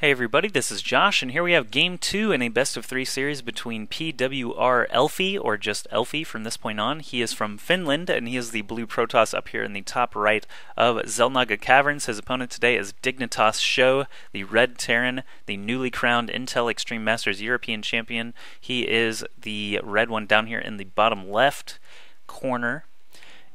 Hey everybody, this is Josh, and here we have Game 2 in a best-of-3 series between PWR Elfi, or just Elfi from this point on. He is from Finland, and he is the blue Protoss up here in the top right of Xel'Naga Caverns. His opponent today is Dignitas SjoW, the red Terran, the newly crowned Intel Extreme Masters European Champion. He is the red one down here in the bottom left corner.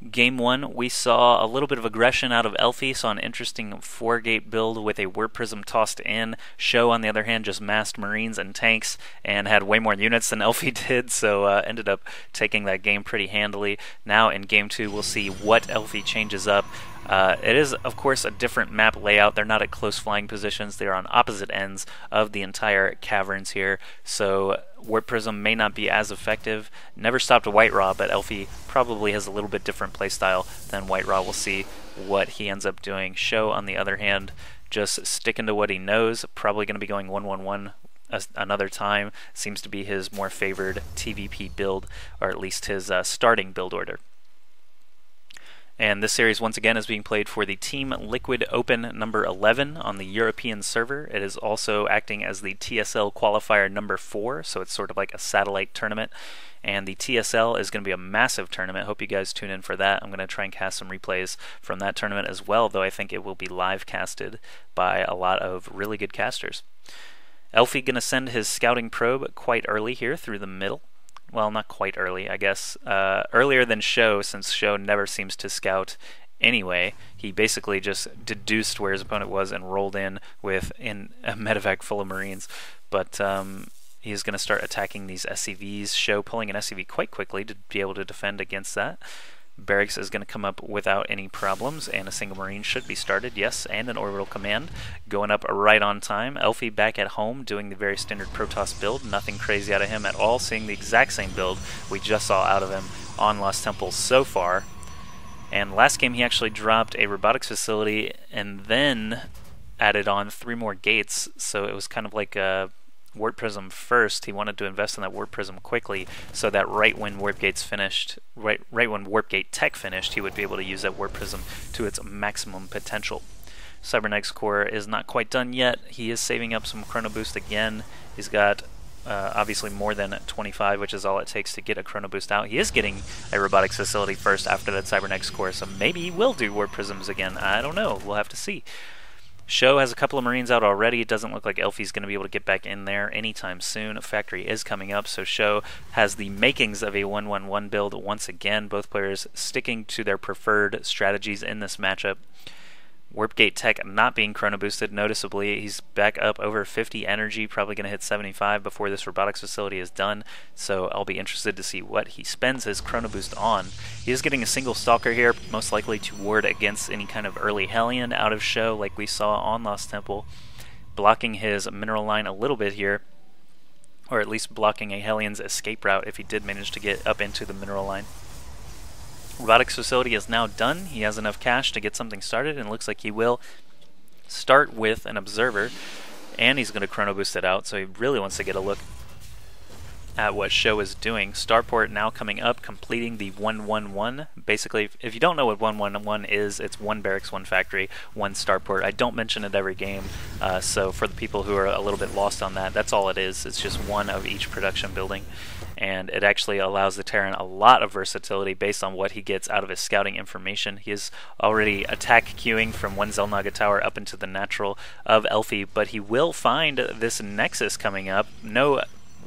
Game 1, we saw a little bit of aggression out of Elfi, saw an interesting 4-gate build with a Warp Prism tossed in. SjoW, on the other hand, just massed Marines and tanks and had way more units than Elfi did, so ended up taking that game pretty handily. Now in Game 2, we'll see what Elfi changes up. It is, of course, a different map layout. They're not at close flying positions. They're on opposite ends of the entire caverns here, so Warp Prism may not be as effective. Never stopped a White Raw, but Elfi probably has a little bit different playstyle than White Raw. We'll see what he ends up doing. SjoW, on the other hand, just sticking to what he knows. Probably going to be going 1-1-1 another time. Seems to be his more favored TVP build, or at least his starting build order. And this series, once again, is being played for the Team Liquid Open number 11 on the European server. It is also acting as the TSL qualifier number 4, so it's sort of like a satellite tournament. And the TSL is going to be a massive tournament. Hope you guys tune in for that. I'm going to try and cast some replays from that tournament as well, though I think it will be live casted by a lot of really good casters. Elfi going to send his scouting probe quite early here through the middle. Well, not quite early, I guess. Earlier than SjoW, since SjoW never seems to scout anyway. He basically just deduced where his opponent was and rolled in with a medevac full of Marines. But he's going to start attacking these SCVs. SjoW pulling an SCV quite quickly to be able to defend against that. Barracks is going to come up without any problems, and a single Marine should be started, yes, and an orbital command going up right on time. Elfi back at home doing the very standard Protoss build, nothing crazy out of him at all, seeing the exact same build we just saw out of him on Lost Temple so far. And last game he actually dropped a robotics facility and then added on 3 more gates, so it was kind of like a Warp Prism first. He wanted to invest in that Warp Prism quickly, so that right when Warp Gate's finished, right when Warp Gate Tech finished, he would be able to use that Warp Prism to its maximum potential. Cybernetics Core is not quite done yet. He is saving up some Chrono Boost again. He's got obviously more than 25, which is all it takes to get a Chrono Boost out. He is getting a robotics facility first after that Cybernetics Core, so maybe he will do Warp Prisms again. I don't know. We'll have to see. SjoW has a couple of Marines out already. It doesn't look like Elfi's going to be able to get back in there anytime soon. A factory is coming up, so SjoW has the makings of a 1-1-1 build once again. Both players sticking to their preferred strategies in this matchup. Warp Gate Tech not being chrono boosted noticeably. He's back up over 50 energy, probably going to hit 75 before this robotics facility is done, so I'll be interested to see what he spends his chrono boost on. He is getting a single Stalker here, most likely to ward against any kind of early Hellion out of SjoW like we saw on Lost Temple, blocking his mineral line a little bit here, or at least blocking a Hellion's escape route if he did manage to get up into the mineral line. Robotics facility is now done. He has enough cash to get something started, and it looks like he will start with an observer, and he's going to chrono boost it out, so he really wants to get a look at what SjoW is doing. Starport now coming up, completing the 1-1-1. Basically, if you don't know what 1-1-1 is, it's 1 barracks, 1 factory, 1 starport. I don't mention it every game, so for the people who are a little bit lost on that, that's all it is. It's just 1 of each production building, and it actually allows the Terran a lot of versatility based on what he gets out of his scouting information. He is already attack queuing from 1 Xel'Naga Tower up into the natural of Elfi, but he will find this Nexus coming up. No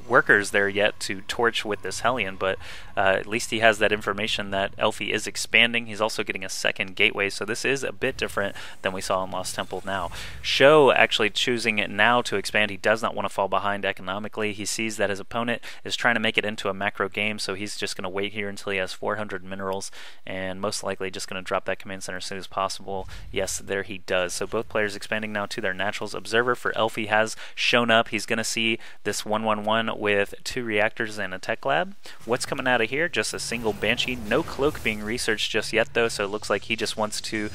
workers there yet to torch with this Hellion, but at least he has that information that Elfi is expanding. He's also getting a second gateway, so this is a bit different than we saw in Lost Temple now. SjoW actually choosing it now to expand. He does not want to fall behind economically. He sees that his opponent is trying to make it into a macro game, so he's just going to wait here until he has 400 minerals, and most likely just going to drop that command center as soon as possible. Yes, there he does. So both players expanding now to their naturals. Observer for Elfi has shown up. He's going to see this 1-1-1 with 2 reactors and a tech lab. What's coming out of here? Just a single Banshee. No cloak being researched just yet though, so it looks like he just wants to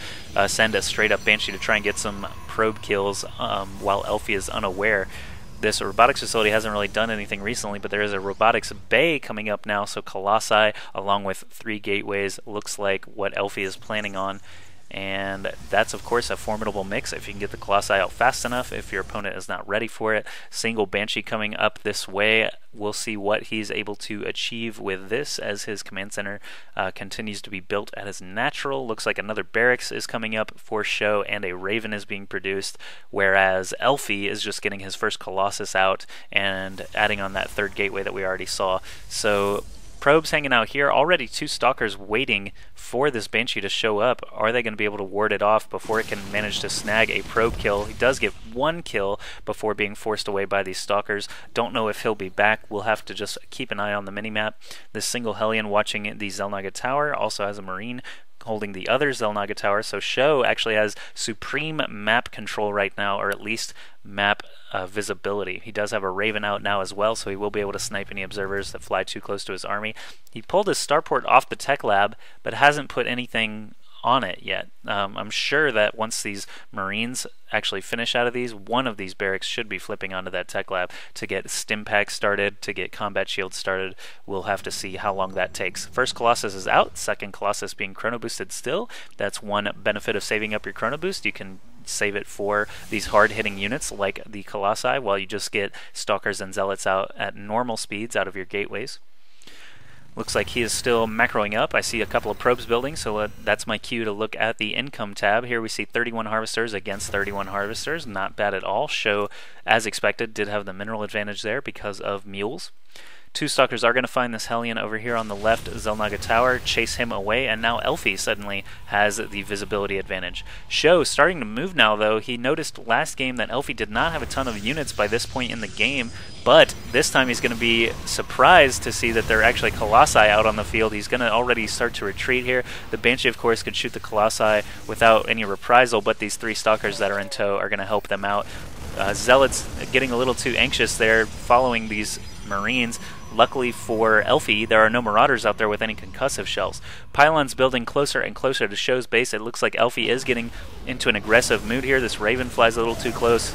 send a straight up Banshee to try and get some probe kills while Elfi is unaware. This robotics facility hasn't really done anything recently, but there is a robotics bay coming up now, so Colossi along with 3 gateways looks like what Elfi is planning on. And that's, of course, a formidable mix if you can get the Colossi out fast enough, if your opponent is not ready for it. Single Banshee coming up this way. We'll see what he's able to achieve with this as his command center continues to be built at his natural. Looks like another barracks is coming up for SjoW, and a Raven is being produced, whereas Elfi is just getting his first Colossus out and adding on that third gateway that we already saw. So probes hanging out here. Already 2 Stalkers waiting for this Banshee to show up. Are they going to be able to ward it off before it can manage to snag a probe kill? He does get 1 kill before being forced away by these Stalkers. Don't know if he'll be back. We'll have to just keep an eye on the minimap. This single Hellion watching the Xel'Naga Tower also has a Marine holding the other Xel'Naga Tower, so SjoW actually has supreme map control right now, or at least map visibility. He does have a Raven out now as well, so he will be able to snipe any observers that fly too close to his army. He pulled his starport off the tech lab, but hasn't put anything on it yet. I'm sure that once these Marines actually finish out of these, one of these barracks should be flipping onto that tech lab to get stim packs started, to get combat shields started. We'll have to see how long that takes. First Colossus is out, second Colossus being chrono boosted still. That's one benefit of saving up your chrono boost. You can save it for these hard-hitting units like the Colossi, while you just get Stalkers and Zealots out at normal speeds out of your gateways. Looks like he is still macroing up. I see a couple of probes building, so that's my cue to look at the income tab. Here we see 31 harvesters against 31 harvesters. Not bad at all. SjoW, as expected, did have the mineral advantage there because of mules. 2 Stalkers are going to find this Hellion over here on the left Xel'Naga Tower, chase him away, and now Elfi suddenly has the visibility advantage. SjoW starting to move now, though. He noticed last game that Elfi did not have a ton of units by this point in the game, but this time he's going to be surprised to see that there are actually Colossi out on the field. He's going to already start to retreat here. The Banshee, of course, could shoot the Colossi without any reprisal, but these 3 Stalkers that are in tow are going to help them out. Zealots getting a little too anxious there following these Marines. Luckily for Elfi, there are no Marauders out there with any concussive shells. Pylons building closer and closer to SjoW's base. It looks like Elfi is getting into an aggressive mood here. This Raven flies a little too close.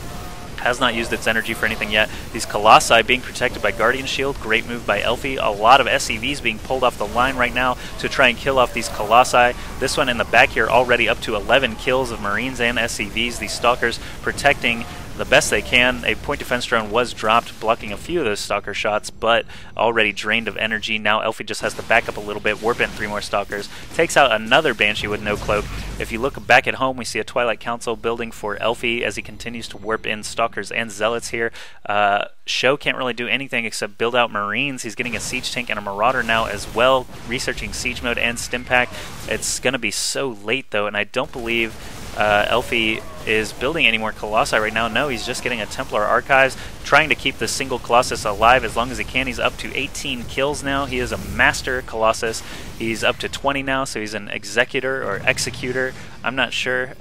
Has not used its energy for anything yet. These Colossi being protected by Guardian Shield. Great move by Elfi. A lot of SCVs being pulled off the line right now to try and kill off these Colossi. This one in the back here already up to 11 kills of Marines and SCVs. These Stalkers protecting the best they can. A point defense drone was dropped, blocking a few of those Stalker shots, but already drained of energy. Now Elfi just has to back up a little bit, warp in 3 more Stalkers, takes out another Banshee with no cloak. If you look back at home, we see a Twilight Council building for Elfi as he continues to warp in Stalkers and Zealots here. SjoW can't really do anything except build out Marines. He's getting a Siege Tank and a Marauder now as well, researching Siege Mode and Stim Pack. It's going to be so late, though, and I don't believe Elfi is building any more Colossi right now. No, he's just getting a Templar Archives, trying to keep the single Colossus alive as long as he can. He's up to 18 kills now. He is a Master Colossus. He's up to 20 now, so he's an Executor or Executor. I'm not sure.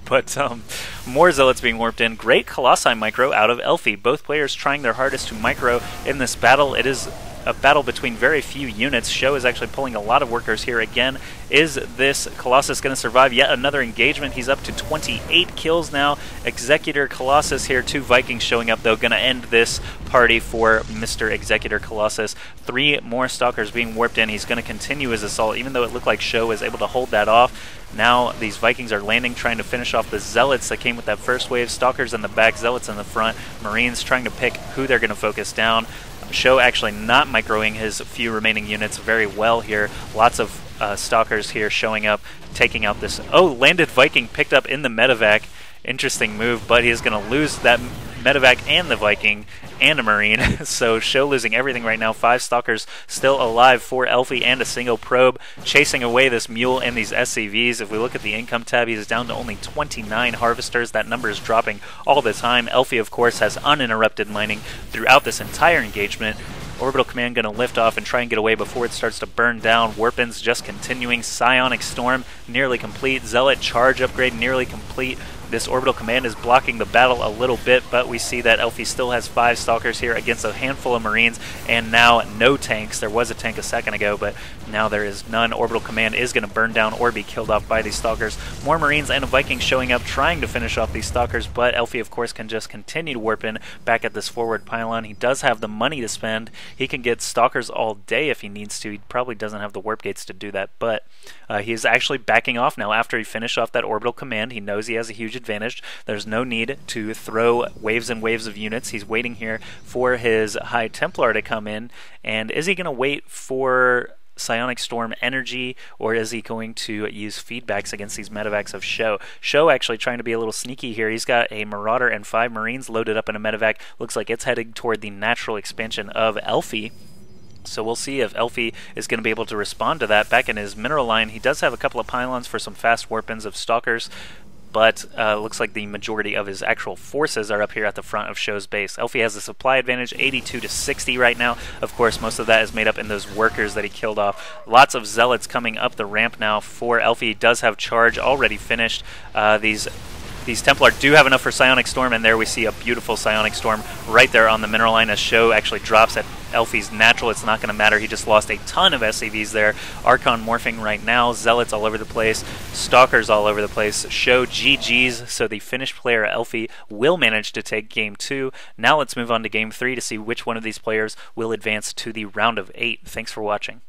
But more Zealots being warped in. Great Colossi micro out of Elfi. Both players trying their hardest to micro in this battle. It is a battle between very few units. SjoW is actually pulling a lot of workers here again. Is this Colossus going to survive yet another engagement? He's up to 28 kills now. Executor Colossus here. 2 Vikings showing up, though. Going to end this party for Mr. Executor Colossus. 3 more Stalkers being warped in. He's going to continue his assault, even though it looked like SjoW was able to hold that off. Now these Vikings are landing, trying to finish off the Zealots that came with that first wave. Stalkers in the back, Zealots in the front. Marines trying to pick who they're going to focus down. SjoW actually not microing his few remaining units very well here. Lots of Stalkers here showing up, taking out this... Oh, landed Viking picked up in the medevac. Interesting move, but he is going to lose that medevac and the Viking and a Marine. So SjoW losing everything right now. 5 Stalkers still alive for Elfi and a single probe, chasing away this mule and these SCVs. If we look at the income tab, he's down to only 29 harvesters. That number is dropping all the time. Elfi, of course, has uninterrupted mining throughout this entire engagement. Orbital Command going to lift off and try and get away before it starts to burn down. Warpins just continuing. Psionic Storm nearly complete. Zealot Charge upgrade nearly complete. This orbital command is blocking the battle a little bit, but we see that Elfi still has 5 Stalkers here against a handful of Marines, and now no tanks. There was a tank a second ago, but now there is none. Orbital command is going to burn down or be killed off by these Stalkers. More Marines and a Viking showing up trying to finish off these Stalkers, but Elfi, of course, can just continue to warp in back at this forward pylon. He does have the money to spend. He can get Stalkers all day if he needs to. He probably doesn't have the warp gates to do that, but he is actually backing off now after he finished off that orbital command. He knows he has a huge advantage. There's no need to throw waves and waves of units. He's waiting here for his High Templar to come in, and is he going to wait for Psionic Storm energy, or is he going to use feedbacks against these medevacs of SjoW? SjoW actually trying to be a little sneaky here. He's got a Marauder and 5 Marines loaded up in a medevac. Looks like it's heading toward the natural expansion of Elfi. So we'll see if Elfi is going to be able to respond to that. Back in his mineral line, he does have a couple of pylons for some fast warp-ins of Stalkers, but looks like the majority of his actual forces are up here at the front of SjoW's base. Elfi has a supply advantage, 82 to 60 right now. Of course, most of that is made up in those workers that he killed off. Lots of zealots coming up the ramp now for Elfi. He does have charge already finished. These Templar do have enough for Psionic Storm, and there we see a beautiful Psionic Storm right there on the mineral line as SjoW actually drops at Elfi's natural. It's not going to matter. He just lost a ton of SCVs there. Archon morphing right now. Zealots all over the place. Stalkers all over the place. SjoW GG's, so the Finnish player Elfi will manage to take Game 2. Now let's move on to Game 3 to see which one of these players will advance to the round of 8. Thanks for watching.